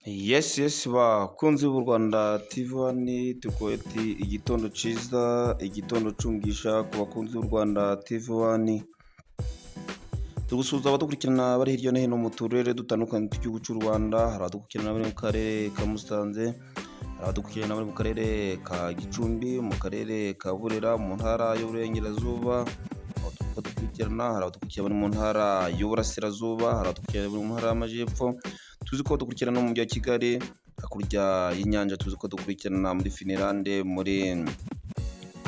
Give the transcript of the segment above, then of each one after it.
Yes bakunzi b'u Rwanda TV1 tukweti igitondo ciza, igitondo cumgisha ku bakunzi b'u Rwanda TV1. Tugusuhuza abadukurikirana bari hirya no hino mu turere dutandukanye tw'igihugu cy'u Rwanda, hari abadukurikirana bari mu karere ka Musanze, hari abadukurikirana bari mu karere ka Gicumbi, mu karere ka Burera, mu ntara y'Uburengerazuba, abadukurikirana hari abadukurikirana bari mu ntara y'Uburasirazuba, hari abadukurikirana bari mu ntara y'Amajyepfo, tuzi ko dukurikirana no mu mujyi wa Kigali, hakurya y'inyanja tuzi ko dukurikirana muri Finland, muri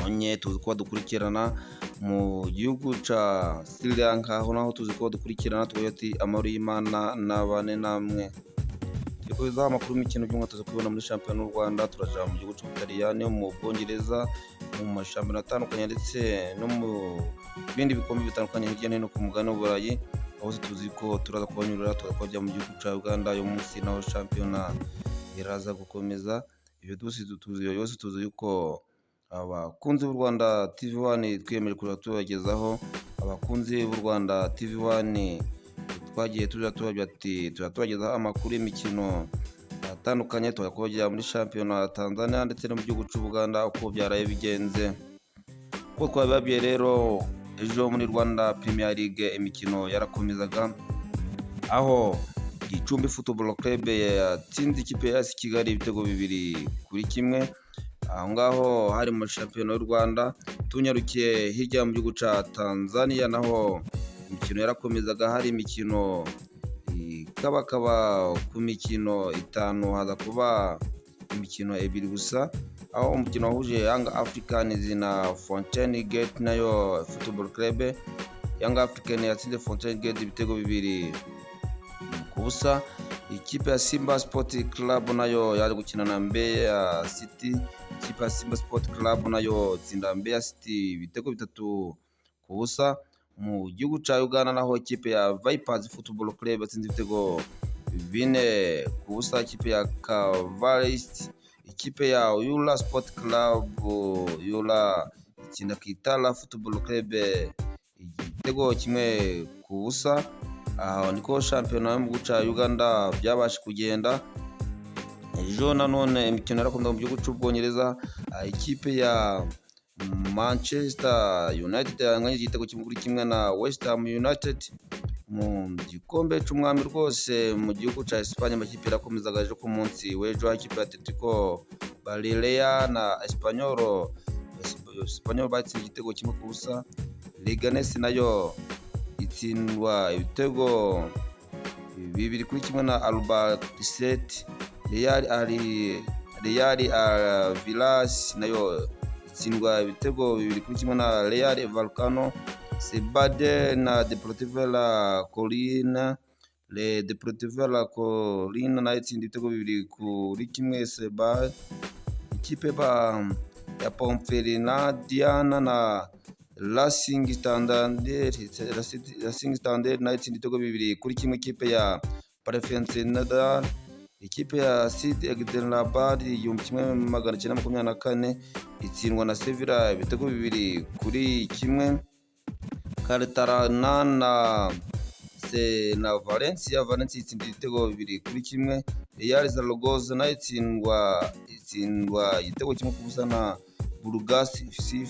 Onye, tuzi ko dukurikirana mu gihugu ca Sri Lanka, aho naho tuzi ko dukurikirana tuvuga ati amahoro y'Imana nabane namwe. Twikoza amakuru y'imikino by'umwaka tuza kubona muri shampiyona y'u Rwanda, turaja mu gihugu c'Ubutaliyani, mu Bwongereza, mu mashampiyona atandukanye ndetse no mu bindi bikombe bitandukanye hirya no hino ku mugabane w'Uburayi. Hose tuzi ko turaza kubanyurira tukajya mu gihugu ca Uganda uyu munsi naho shampiyona iraza gukomeza. Ibyo yose tuzi yuko abakunzi b'u Rwanda TV1 twiyemeje kuza tubagezaho, abakunzi b'u Rwanda TV1 twagiye tubagezaho amakuru y'imikino atandukanye, tukajya muri shampiyona ya Tanzania ndetse no mu gihugu cy'u Buganda uko byaraye bigenze. Uko twabibabwiye rero, ejo muri Rwanda Premier League imikino yarakomezaga, aho Gicumbi Football Club yatsinze ikipe ya AS Kigali ibitego 2-1. Aho ngaho hari mu shampiyona y'u Rwanda. Tunyarukiye hirya mu gihugu ca Tanzania, naho imikino yarakomezaga, hari imikino ikabakaba ku mikino 5 haza kuba imikino 2 gusa, aho umukino wahuje Young Africans na Fountain Gate nayo Football Club. Young African yatsinze Fountain Gate ibitego 2-0. Ikipe ya Simba Sport Club nayo yaje gukina na Mbeya City. Ikipe ya Simba Sport Club nayo tsinda Mbeya City ibitego 3-0. Mu gihugu ca Uganda naho ikipe ya Vipers Football Club yatsinze ibitego 4-0. Ikipe ya Cavalist, ikipe ya Ula Sport Club Ula itsinda Kitala Football Club igitego 1-0. Aho niko shampiyona yo mu gihugu ca Uganda byabashe kugenda. Ejo nanone imikino yarakomeza mu gihugu c'Ubwongereza, ikipe ya Manchester United yanganye igitego 1-1 na West Ham United. Mu gikombe c'umwami rwose mu gihugu ca Espagne amakipe yarakomezaga ejo ku munsi w'ejo, ikipe ya Atletico Balearia na Espanyol batsinze igitego 1-0. Leganes nayo itsindwa ibitego 2-1 na Albacete. Real Villas nayo itsindwa ibitego 2-1 na Real Vallecano. Sebade na Deportivo La Colina, Le Deportivo La Colina nayo itsinda ibitego 2-1 Sebade. Ikipe ya Ponferrada na Racing Standard nayo itsinda ibitego 2-1 ikipe ya Preferencinada. Ikipe ya Sid Egdelabad 1924 itsindwa na Sevilla ibitego 2-1. Cartagena na Valencia itsinda ibitego 2-1. Real Zaragoza nayo itsindwa igitego 1-0 na Burgas FC.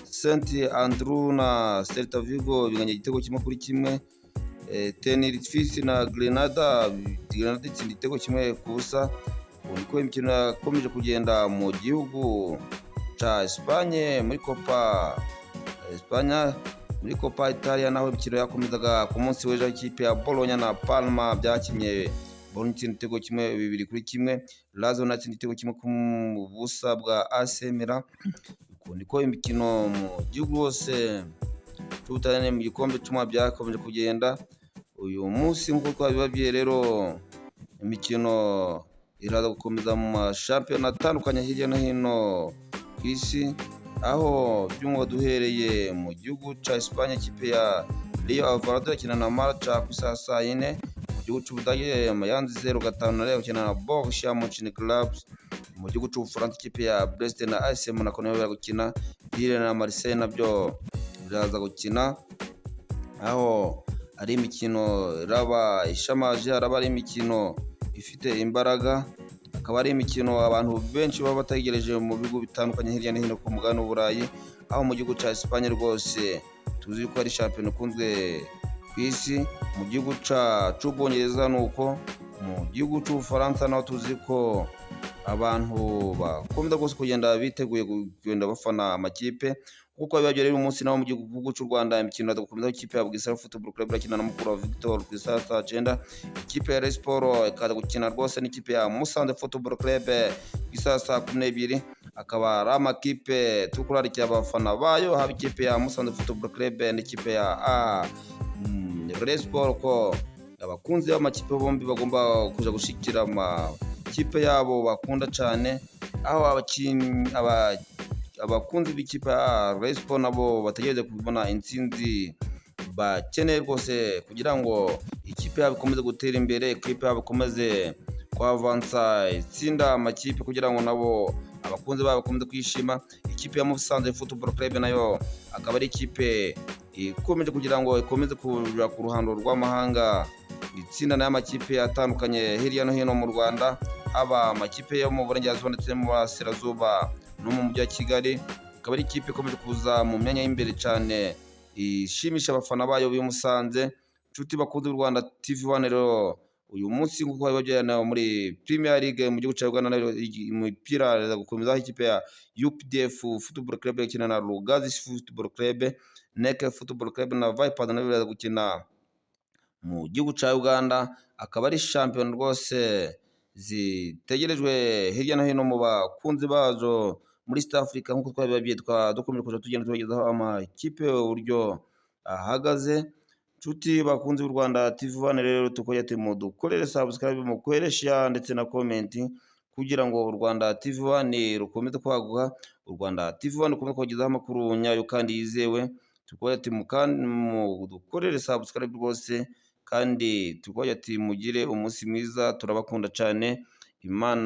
Saint Andrew na Celta Vigo binganya igitego 1-1. Tenerife na Granada itsinda igitego 1-0. Niko imikino yakomeje kugenda mu gihugu ca Espagne muri Copa Italia, naho imikino yakomezaga ku munsi w'ejo. Ikipe ya Bologna na Palma byakinye Bologna itsinda igitego 2-1. Lazio na itsinda igitego 1-0 bwa AC Milan. Niko imikino mu gihugu hose c'Ubutaliyani mu gikombe c'umwaka byakomeje kugenda. Uyu munsi nk'uko twabibabwiye rero, imikino iraza gukomeza mu mashampiyona atandukanye hirya no hino ku isi, aho by'umwuga duhereye mu gihugu ca Espagne ikipe ya Real Alvarado yakina na Marca ku saa 4. Mu gihugu c'Ubudage Mayanzi 0-5 yakina na Borussia Mönchengladbach. Mu gihugu c'Ubufaransa ikipe ya Brest na AS Monaco nayo gukina. Lille na Marseille nabyo biraza gukina, aho ari imikino iraba ishamaje, araba ari imikino ifite imbaraga, akaba ari imikino abantu benshi baba bategereje mu bihugu bitandukanye hirya no hino ku mugabane w'Uburayi, aho mu gihugu cya Espagne rwose tuzi ko ari shampiyona ikunzwe ku isi, mu gihugu cy'Ubwongereza ni uko, mu gihugu cy'Ubufaransa naho tuzi ko abantu bakunda rwose kugenda biteguye kugenda bafana amakipe, kuko bibagiwe rero umunsi naho mu gihugu cy'u Rwanda imikino irakomeza, ikipe ya Bugesera Football Club irakina na Mukura Victor ku isaha saa 9, ikipe ya Rayon Sports ikaza gukina rwose n'ikipe ya Musanze Football Club ku isaha saa 12, akaba ari amakipe turi kurarikira abafana bayo, haba ikipe ya Musanze Football Club n'ikipe ya Rayon Sports, ko abakunzi b'amakipe bombi bagomba kuja gushikira amakipe yabo bakunda cyane, aho abakunzi b'ikipe ya Rayon Sports nabo bategereje kubona intsinzi bakeneye rwose, kugira ngo ikipe yabo ikomeze gutera imbere, ikipe yabo ikomeze kwavansa itsinda amakipe, kugira ngo nabo abakunzi babo bakomeze kwishima. Ikipe ya Musanze Football Club nayo akaba ari ikipe ikomeje kugira ngo ikomeze kuja ku ruhando rw'amahanga, itsinda n'amakipe atandukanye hirya no hino mu Rwanda, haba amakipe yo mu Burengerazuba ndetse mu Burasirazuba no mu mujyi wa Kigali. Akaba ari ikipe ikomeje kuza mu myanya y'imbere cyane, ishimisha abafana bayo b'i Musanze. Nshuti bakunze u Rwanda TV1 rero uyu munsi nk'uko babajyana muri Premier League mu gihugu cya Uganda, umupira iraza gukomeza, ikipe ya UPDF Football Club ikina na Lugazi Football Club, NEC Football Club na Vipers nayo iraza gukina mu gihugu cya Uganda. Akaba ari shampiyona rwose zitegerejwe hirya no hino mu bakunzi bazo muri East Africa, nk'uko twabibabwiye dukomeje kuja tugenda tubagezaho amakipe uburyo ahagaze. Nshuti bakunzi b'u Rwanda TV1 rero tukoye dukorere subscribe, mukorere share ndetse na comment, kugira ngo u Rwanda TV1 rukomeze kwaguka, u Rwanda TV1 rukomeze kubagezaho amakuru nyayo kandi yizewe. Tukoye dukorere subscribe rwose, kandi tukoye mugire umunsi mwiza, turabakunda cyane. Imana